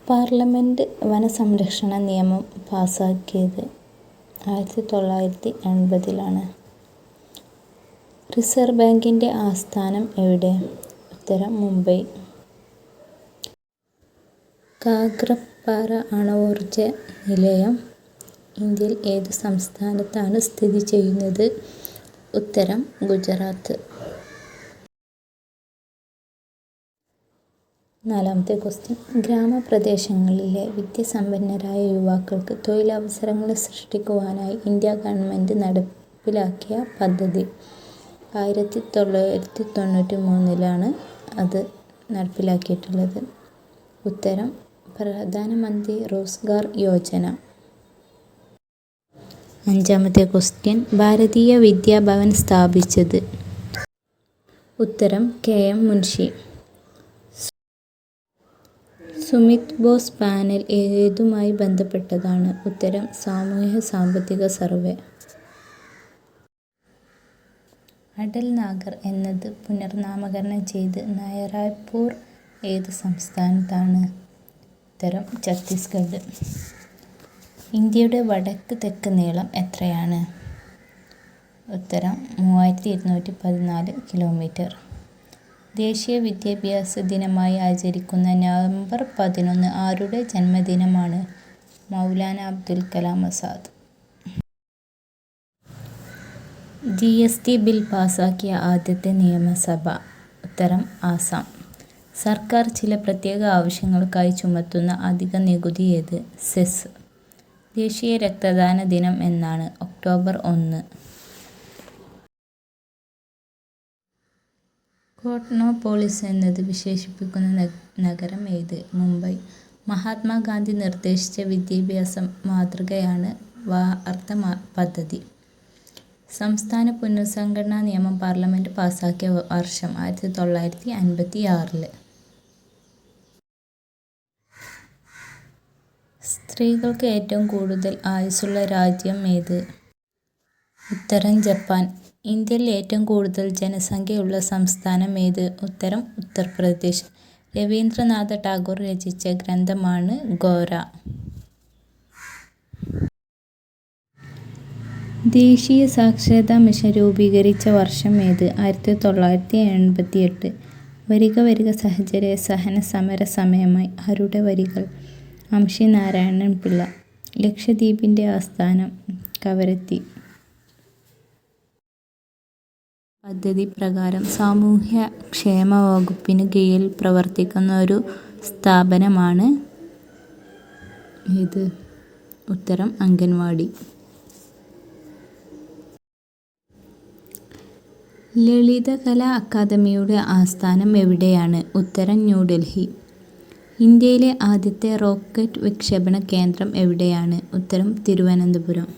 Parliament വനസംരക്ഷണ നിയമം പാസാക്കിയത് 1980-ലാണ്. Reserve ബാങ്കിന്റെ ആസ്ഥാനം എവിടെ? ഉത്തരം മുംബൈ. കാഗ്രപ്പാറ അണുഊർജ നിലയം ഇന്ത്യയിൽ ഏതു സംസ്ഥാനത്താണ് സ്ഥിതി ചെയ്യുന്നത്? ഉത്തരം ഗുജറാത്ത്. 4-ാമത്തെ ക്വസ്റ്റ്യൻ. ഗ്രാമപ്രദേശങ്ങളിലെ വിദ്യാസമ്പന്നരായ യുവാക്കൾക്ക് തൊഴിലവസരങ്ങൾ സൃഷ്ടിക്കുവാനായി ഇന്ത്യ ഗവൺമെന്റ് നടപ്പിലാക്കിയ പദ്ധതി. 1993-ലാണ് അത് നടപ്പിലാക്കിയിട്ടുള്ളത്. ഉത്തരം പ്രധാനമന്ത്രി റോസ്ഗാർ യോജന. 5-ാമത്തെ ക്വസ്റ്റ്യൻ. ഭാരതീയ വിദ്യാ ഭവൻ സ്ഥാപിച്ചത്? ഉത്തരം KM മുൻഷി. സുമിത് ബോസ് പാനൽ ഏതുമായി ബന്ധപ്പെട്ടതാണ്? ഉത്തരം സാമൂഹ്യ സാമ്പത്തിക സർവേ. അടൽ നാഗർ എന്നത് പുനർനാമകരണം ചെയ്ത് നയറായ്പൂർ ഏത് സംസ്ഥാനത്താണ്? ഉത്തരം ഛത്തീസ്ഗഡ്. ഇന്ത്യയുടെ വടക്ക് തെക്ക് നീളം എത്രയാണ്? ഉത്തരം 3214 കിലോമീറ്റർ. ദേശീയ വിദ്യാഭ്യാസ ദിനമായി ആചരിക്കുന്ന നവംബർ 11 ആരുടെ ജന്മദിനമാണ്? മൗലാന അബ്ദുൽ കലാം ആസാദ്. GST ബിൽ പാസാക്കിയ ആദ്യത്തെ നിയമസഭ? ഉത്തരം ആസാം. സർക്കാർ ചില പ്രത്യേക ആവശ്യങ്ങൾക്കായി ചുമത്തുന്ന അധിക നികുതി ഏത്? സെസ്. ദേശീയ രക്തദാന ദിനം എന്നാണ്? ഒക്ടോബർ 1. കോട്ട്നോപോളിസ് എന്നത് വിശേഷിപ്പിക്കുന്ന നഗരം ഏത്? മുംബൈ. മഹാത്മാഗാന്ധി നിർദ്ദേശിച്ച വിദ്യാഭ്യാസ മാതൃകയാണ് വാർത്ത പദ്ധതി. സംസ്ഥാന പുനഃസംഘടനാ നിയമം പാർലമെന്റ് പാസാക്കിയ വർഷം? 1956. സ്ത്രീകൾക്ക് ഏറ്റവും കൂടുതൽ ആയുസ്സുള്ള രാജ്യം ഏത്? ഉത്തരം ജപ്പാൻ. ഇന്ത്യയിൽ ഏറ്റവും കൂടുതൽ ജനസംഖ്യയുള്ള സംസ്ഥാനം ഏത്? ഉത്തരം ഉത്തർപ്രദേശ്. രവീന്ദ്രനാഥ ടാഗോർ രചിച്ച ഗ്രന്ഥമാണ് ഗോര. ദേശീയ സാക്ഷരതാ മിഷൻ രൂപീകരിച്ച വർഷം ഏത്? 1988. വരിക വരിക സഹചര്യ സഹന സമര സമയമായി ആരുടെ വരികൾ? അംഷി നാരായണൻ പിള്ള. ലക്ഷദ്വീപിന്റെ ആസ്ഥാനം? കവരത്തി. പദ്ധതി പ്രകാരം സാമൂഹ്യ ക്ഷേമ വകുപ്പിന് കീഴിൽ പ്രവർത്തിക്കുന്ന ഒരു സ്ഥാപനമാണ് ഏത്? ഉത്തരം അംഗൻവാടി. ലളിതകലാ അക്കാദമിയുടെ ആസ്ഥാനം എവിടെയാണ്? ഉത്തരം ന്യൂഡൽഹി. ഇന്ത്യയിലെ ആദ്യത്തെ റോക്കറ്റ് വിക്ഷേപണ കേന്ദ്രം എവിടെയാണ്? ഉത്തരം തിരുവനന്തപുരം.